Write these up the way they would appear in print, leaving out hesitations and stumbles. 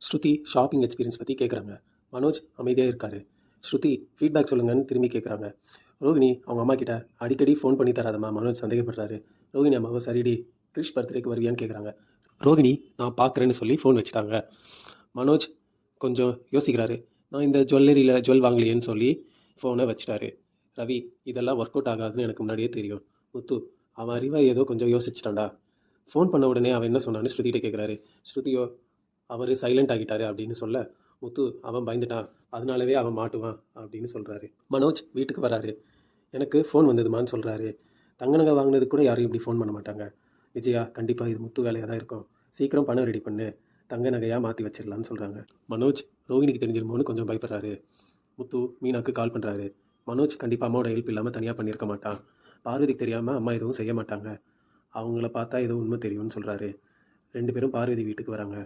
ஸ்ருதி shopping experience பற்றி கேட்குறாங்க. மனோஜ் அமைதியாக இருக்காரு. ஸ்ருதி ஃபீட்பேக் சொல்லுங்கன்னு திரும்பி கேட்குறாங்க. ரோகிணி அவங்க அம்மா கிட்ட அடிக்கடி ஃபோன் பண்ணி தராதம்மா மனோஜ் சந்தேகப்படுறாரு. ரோகிணி அம்மாவை சரிடி கிரிஷ் பர்த்டேக்கு வருவியான்னு கேட்குறாங்க. ரோகிணி நான் பார்க்குறேன்னு சொல்லி ஃபோன் வச்சுட்டாங்க. மனோஜ் கொஞ்சம் யோசிக்கிறாரு. நான் இந்த ஜுவல் வாங்கலையேன்னு சொல்லி ஃபோனை வச்சுட்டாரு. ரவி இதெல்லாம் ஒர்க் அவுட் ஆகாதுன்னு எனக்கு முன்னாடியே தெரியும். முத்து அவன் அறிவா ஏதோ கொஞ்சம் யோசிச்சிட்டான்டா. ஃபோன் பண்ண உடனே அவன் என்ன சொன்னான்னு ஸ்ருதிகிட்ட கேட்குறாரு. ஸ்ருதியோ அவர் சைலண்ட் ஆகிட்டாரு அப்படின்னு சொல்ல, முத்து அவன் பயந்துட்டான், அதனாலவே அவன் மாட்டுவான் அப்படின்னு சொல்கிறாரு. மனோஜ் வீட்டுக்கு வராரு. எனக்கு ஃபோன் வந்ததுமான்னு சொல்கிறாரு. தங்க நகை வாங்கினது கூட யாரும் இப்படி ஃபோன் பண்ண மாட்டாங்க. விஜயா கண்டிப்பாக இது முத்து வேலையாக தான் இருக்கும், சீக்கிரம் பணம் ரெடி பண்ணு, தங்க நகையாக மாற்றி வச்சிடலான்னு சொல்கிறாங்க. மனோஜ் ரோகிணிக்கு தெரிஞ்சிருமோன்னு கொஞ்சம் பயப்படுறாரு. முத்து மீனாக்கு கால் பண்ணுறாரு. மனோஜ் கண்டிப்பாக அம்மாவோட ஹெல்ப் இல்லாமல் தனியாக பண்ணியிருக்க மாட்டான். பார்வதிக்கு தெரியாமல் அம்மா எதுவும் செய்ய மாட்டாங்க, அவங்கள பார்த்தா ஏதோ உண்மை தெரியும்னு சொல்கிறாரு. 2 பேரும் பார்வதி வீட்டுக்கு வராங்க.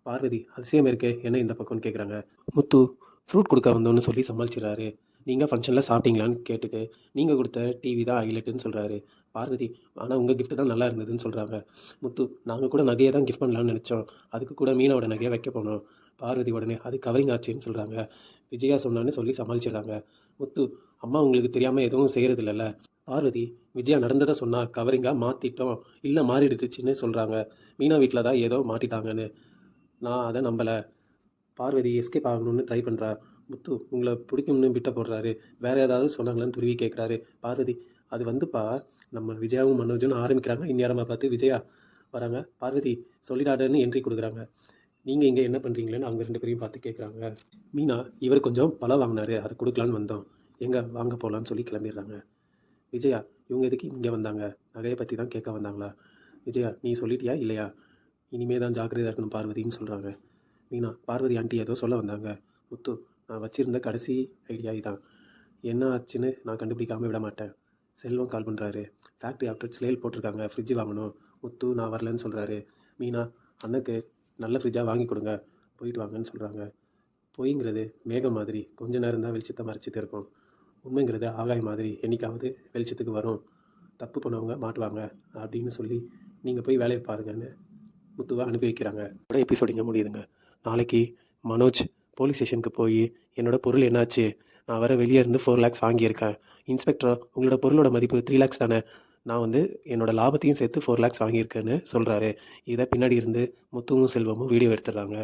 பார்வதி அதிசயம் இருக்கே என்ன இந்த பக்கம்னு கேட்குறாங்க. முத்து ஃப்ரூட் கொடுக்க வந்தோன்னு சொல்லி சமாளிச்சிடறாரு. நீங்கள் ஃபங்க்ஷனில் சாப்பிட்டீங்களான்னு கேட்டுட்டு நீங்கள் கொடுத்த டிவி தான் ஹைலைட்டுன்னு சொல்கிறாரு. பார்வதி ஆனால் உங்கள் கிஃப்ட் தான் நல்லா இருந்ததுன்னு சொல்கிறாங்க. முத்து நாங்கள் கூட நகையை தான் கிஃப்ட் பண்ணலான்னு நினச்சோம், அதுக்கு கூட மீனாவோட நகையை வைக்க போனோம். பார்வதி உடனே அது கவரிங் ஆச்சுன்னு சொல்கிறாங்க. விஜயா சொன்னான்னு சொல்லி சமாளிச்சிடுறாங்க. முத்து அம்மா உங்களுக்கு தெரியாமல் எதுவும் செய்கிறது இல்லைல்ல. பார்வதி விஜயா நடந்ததை சொன்னால் கவரிங்காக மாற்றிட்டோம், இல்லை மாறிடுச்சுன்னு சொல்கிறாங்க. மீனா வீட்டில் தான் ஏதோ மாட்டிட்டாங்கன்னு. நான் அதை நம்பலை. பார்வதி எஸ்கேப் ஆகணும்னு ட்ரை பண்ணுறா. முத்து உங்களை பிடிக்கும்னு விட்ட போடுறாரு. வேறு ஏதாவது சொன்னாங்களான்னு துருவி கேட்குறாரு. பார்வதி அது வந்துப்பா நம்ம விஜயாவும் மனோஜும் ஆரம்பிக்கிறாங்க. இந்நேரமாக பார்த்து விஜயா வராங்க. பார்வதி சொல்லிடாடன்னு என்ட்ரி கொடுக்குறாங்க. நீங்கள் இங்கே என்ன பண்ணுறீங்களேன்னு அவங்க 2 பேரையும் பார்த்து கேட்குறாங்க. மீனா இவர் கொஞ்சம் பழம் வாங்கினாரு, அதை கொடுக்கலான்னு வந்தோம், எங்கே வாங்க போகலான்னு சொல்லி கிளம்பிடுறாங்க. விஜயா இவங்க எதுக்கு இங்கே வந்தாங்க, நகையை பற்றி தான் கேட்க வந்தாங்களா? விஜயா நீ சொல்லிட்டியா இல்லையா, இனிமே தான் ஜாக்கிரதையாக இருக்கணும் பார்வதின்னு சொல்கிறாங்க. மீனா பார்வதி ஆண்டி ஏதோ சொல்ல வந்தாங்க. முத்து நான் வச்சுருந்த கடைசி ஐடியா இதான், என்ன ஆச்சுன்னு நான் கண்டுபிடிக்காமல் விட மாட்டேன். செல்வம் கால் பண்ணுறாரு. ஃபேக்ட்ரி ஆப்டர் ஸ்லேல் போட்டிருக்காங்க, ஃப்ரிட்ஜ் வாங்கணும். முத்து நான் வரலன்னு சொல்கிறாரு. மீனா அண்ணனுக்கு நல்ல ஃப்ரிட்ஜாக வாங்கி கொடுங்க, போயிட்டு வாங்கன்னு சொல்கிறாங்க. பொய்ங்கிறது மேகம் மாதிரி கொஞ்ச நேரம் தான் வெளிச்சத்தை மறைச்சிட்டு இருக்கும், உண்மைங்கிறது ஆகாயம் மாதிரி என்னைக்காவது வெளிச்சத்துக்கு வரும், தப்பு பண்ணவங்க மாட்டுவாங்க அப்படின்னு சொல்லி நீங்கள் போய் வேலையை பாருங்கன்னு முத்துவை அனுப்பி வைக்கிறாங்க. எபிசோட் இங்கே முடியுதுங்க. நாளைக்கு மனோஜ் போலீஸ் ஸ்டேஷனுக்கு போய் என்னோட பொருள் என்னாச்சு, நான் வர வெளியே இருந்து 4 lakhs வாங்கியிருக்கேன், இன்ஸ்பெக்டர் உங்களோட பொருளோட மதிப்பு 3 lakhs தானே, நான் என்னோட லாபத்தையும் சேர்த்து 4 lakhs வாங்கியிருக்கேன்னு சொல்கிறாரு. இதை பின்னாடி இருந்து முத்துவும் செல்வமும் வீடியோ எடுத்துடுறாங்க.